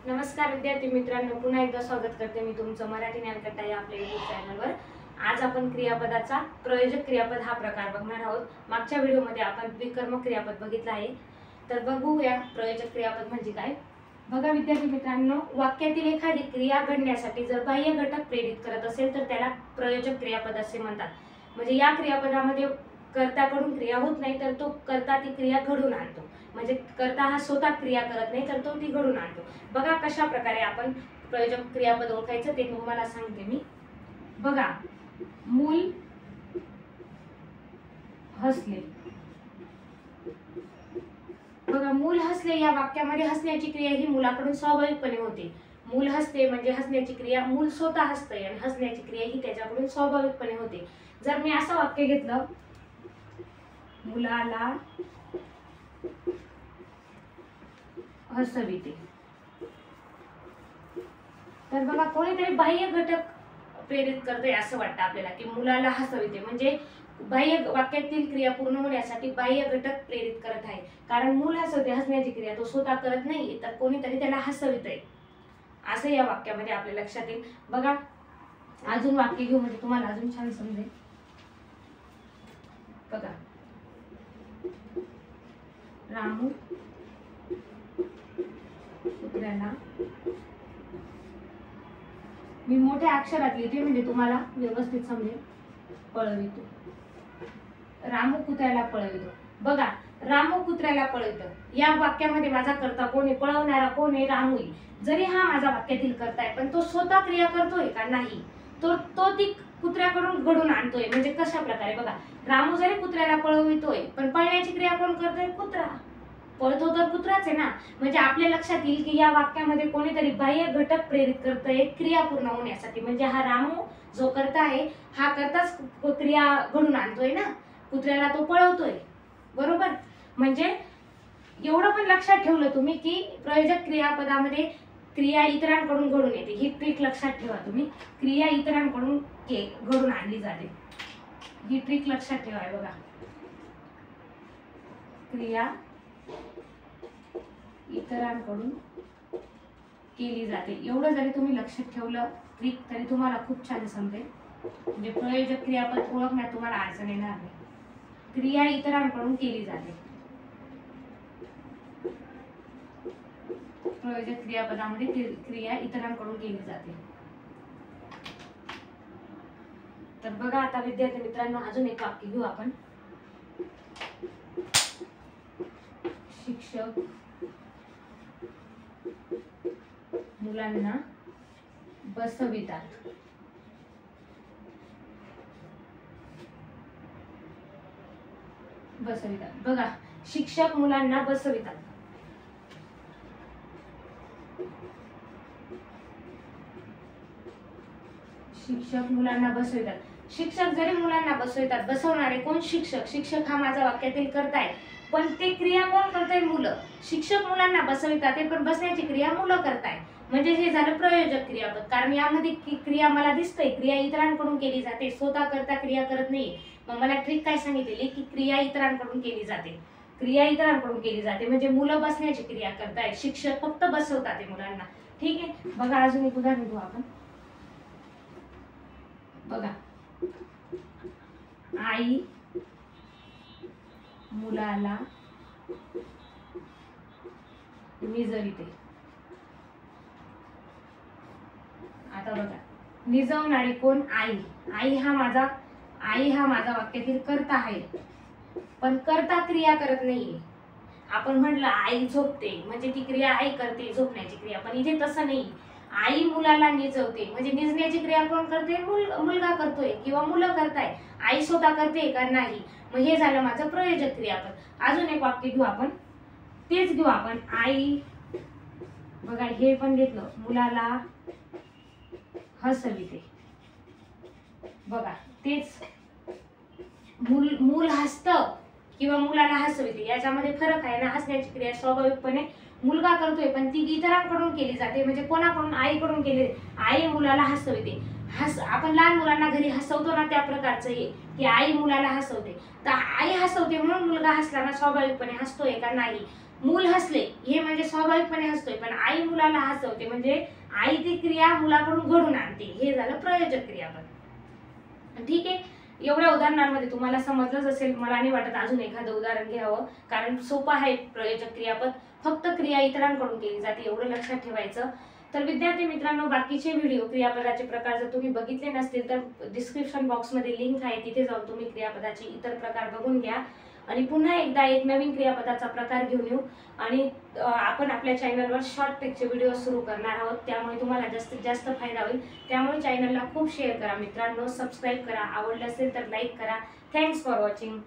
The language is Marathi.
नमस्कार विद्यार्थी मित्रांनो, पुन्हा एकदा स्वागत करते मी तुमचं मराठी ज्ञानकट्टा या आपल्या YouTube चॅनलवर। आज आपण क्रियापदाचा प्रयोजक क्रियापद हा प्रकार बघणार आहोत। मागच्या व्हिडिओमध्ये आपण द्विकर्मक क्रियापद बघितला आहे, तर बघूया प्रयोजक क्रियापद म्हणजे काय। बघा विद्यार्थी मित्रांनो, वाक्यातील एखादी क्रिया घडण्यासाठी जर बाह्य घटक प्रेरित करत असेल तर त्याला प्रयोजक क्रियापद असे म्हणतात। म्हणजे या क्रियापदामध्ये कर्त्याकडून क्रिया होत नाही, तर तो कर्ता ती क्रिया घडून आणतो। म्हणजे कर्ता हा स्वतः क्रिया करत नाही, तर तो ती घडून आणतो। बघा कशा प्रकारे आपण प्रयोजक क्रियापद ओळखायचं ते तुम्हाला सांगते मी। बघा, मूल हसले। बघा, मूल हसले या वाक्यामध्ये हसण्याची क्रिया ही मुलाकडून स्वाभाविकपणे होते। मूल हसते म्हणजे हसण्याची क्रिया मूल स्वतः हसते आणि हसण्याची क्रिया ही त्याच्याकडून स्वाभाविकपणे होते। जर मी असं वाक्य घेतलं, मुलाला हसविते, तर बघा कोणीतरी बाह्य घटक प्रेरित करते असं वाटतं आपल्याला की मुलाला हसविते, म्हणजे बाह्य वाक्यातील क्रिया पूर्ण होण्यासाठी बाह्य घटक प्रेरित करत आहे। कारण मूल हसवते, हसण्याची क्रिया तो स्वतः करत नाही, तर कोणीतरी त्याला हसवितंय असं या वाक्यामध्ये आपल्या लक्षात येईल। बघा, अजून वाक्य घेऊ म्हणजे तुम्हाला अजून छान समजेल। बघा, रामू कुत्र्याला, मी मोठ्या अक्षरात लिहिते म्हणजे तुम्हाला व्यवस्थित समजेल, पळवितो। रामू कुत्र्याला पळवितो। बघा, रामू कुत्र्याला पळवितो या वाक्यामध्ये माझा कर्ता कोण आहे, पळवणारा कोण आहे, रामू आहे। जरी हा माझा वाक्यातील कर्ता आहे, पण तो स्वतः क्रिया करतोय का नाही, तो ती कुत्र्याकडून घडून आणतोय। म्हणजे कशा प्रकारे, बघा, रामू जरी कुत्र्याला पळवितोय, पण पळण्याची क्रिया कोण करतोय, कुत्रा। पळतो तर कुत्राच आहे ना। म्हणजे आपल्या लक्षात येईल की या वाक्यामध्ये कोणीतरी बाह्य घटक प्रेरित करतोय क्रिया पूर्ण होण्यासाठी। म्हणजे हा रामू जो कर्ता आहे, हा कर्ताच क्रिया घडून आणतोय ना, कुत्र्याला तो पळवतोय, बरोबर। म्हणजे एवढं पण लक्षात ठेवलं तुम्ही की प्रयोजक क्रियापदामध्ये क्रिया इतरांकडून घडून येते, ही ट्रिक लक्षात ठेवा तुम्ही। क्रिया इतरांकडून घडून आणली जाते, ही ट्रिक लक्षात ठेवा। बघा, क्रिया इतरांकडून केली जाते, एवढं जरी तुम्ही लक्षात ठेवलं ट्रिक, तरी तुम्हाला खूप छान समजेल। म्हणजे प्रयोजक क्रियापद ओळखण्यात तुम्हाला अडचण येणार नाही। क्रिया इतरांकडून केली जाते, प्रयोजक क्रियापदामध्ये क्रिया इतरांकडून केली जाते। तर बघा, आता विद्यार्थी मित्रांनो अजून एक वाक्य घेऊ आपण। शिक्षक मुलांना बसवितात। बघा, शिक्षक मुलांना बसवितात। शिक्षक मुलांना बसवितात। शिक्षक जरी मुलांना बसवितात, बसवणारे कोण, शिक्षक। शिक्षक हा माझा वाक्यातील कर्ता आहे, पण ते क्रिया कोण करताय, मुलं। शिक्षक मुलांना बसवितात, पण बसण्याची क्रिया मुलं करताय। म्हणजे हे झालं प्रयोजक क्रियापद। कारण यामध्ये क्रिया मला दिसतंय, क्रिया इतरांकडून केली जाते, स्वतः करता क्रिया करत नाही। मग मला ट्रिक काय सांगितलेली की क्रिया इतरांकडून केली जाते, क्रिया इतरांकडून केली जाते म्हणजे मुलं बसण्याची क्रिया करताय, शिक्षक फक्त बसवतात मुलांना। ठीक आहे, बघा अजून एक उदाहरण घेऊ आपण। बघा, आई मुलाला निजविते। आता बघा, निजवणारी कोण, आई। आई हा माझा वाक्यातील कर्ता आहे, पण कर्ता क्रिया करत नाहीये। आपण म्हटलं आई झोपते म्हणजे ती क्रिया आई करते, झोपण्याची क्रिया, पण इथे तसं नाही। आई मुलाला निजवते म्हणजे निजण्याची क्रिया कोण करते, मुलगा करतोय किंवा मुलं करताय। आई स्वतः करते का नाही, मग हे झालं माझं प्रयोजक क्रियापद। अजून एक वाक्य घेऊ आपण, तेच घेऊ आपण। आई, बघा हे पण घेतलं, मुलाला हसविते। बघा, तेच मूल हसतं किंवा मुलाला हसविते, याच्यामध्ये फरक आहे ना। हसण्याची क्रिया स्वाभाविकपणे मुलगा करतोय, पण ती इतरांकडून केली जाते। म्हणजे कोणाकडून, आईकडून केली। आई मुलाला हसविते, आपण लहान मुलांना घरी हसवतो ना, त्या प्रकारचं हे की आई मुलाला हसवते। तर आई हसवते म्हणून मुलगा हसला ना, स्वाभाविकपणे हसतोय का नाही, मूल हसले हे म्हणजे स्वाभाविकपणे हसतोय, पण आई मुलाला हसवते म्हणजे आई ती क्रिया मुलाकडून घडून आणते, हे झालं प्रयोजक क्रियापद. ठीक आहे, एवढ्या उदाहरणांमध्ये तुम्हाला समजलंच असेल. मला नाही वाटत अजून एखादं उदाहरण घ्यावं, कारण सोपं आहे प्रयोजक क्रियापद. फक्त क्रिया इतरांकडून केली जाते एवढं लक्षात ठेवायचं. तर विद्यार्थी मित्रांनो, बाकीचे व्हिडिओ क्रियापदाचे प्रकार जर तुम्ही बघितले नसतील तर डिस्क्रिप्शन बॉक्समध्ये लिंक आहे, तिथे जाऊन तुम्ही क्रियापदाचे इतर प्रकार बघून घ्या. आणि पुन्हा एकदा एक नवीन क्रियापदाचा प्रकार घेऊन येऊ. आणि आपण आपल्या चॅनलवर शॉर्ट ट्रिकचे व्हिडिओ सुरू करणार आहोत, त्यामुळे तुम्हाला जास्तीत जास्त फायदा होईल. त्यामुळे चॅनलला खूप शेअर करा मित्रांनो, सबस्क्राईब करा, आवडलं असेल तर लाईक करा. Thanks for watching.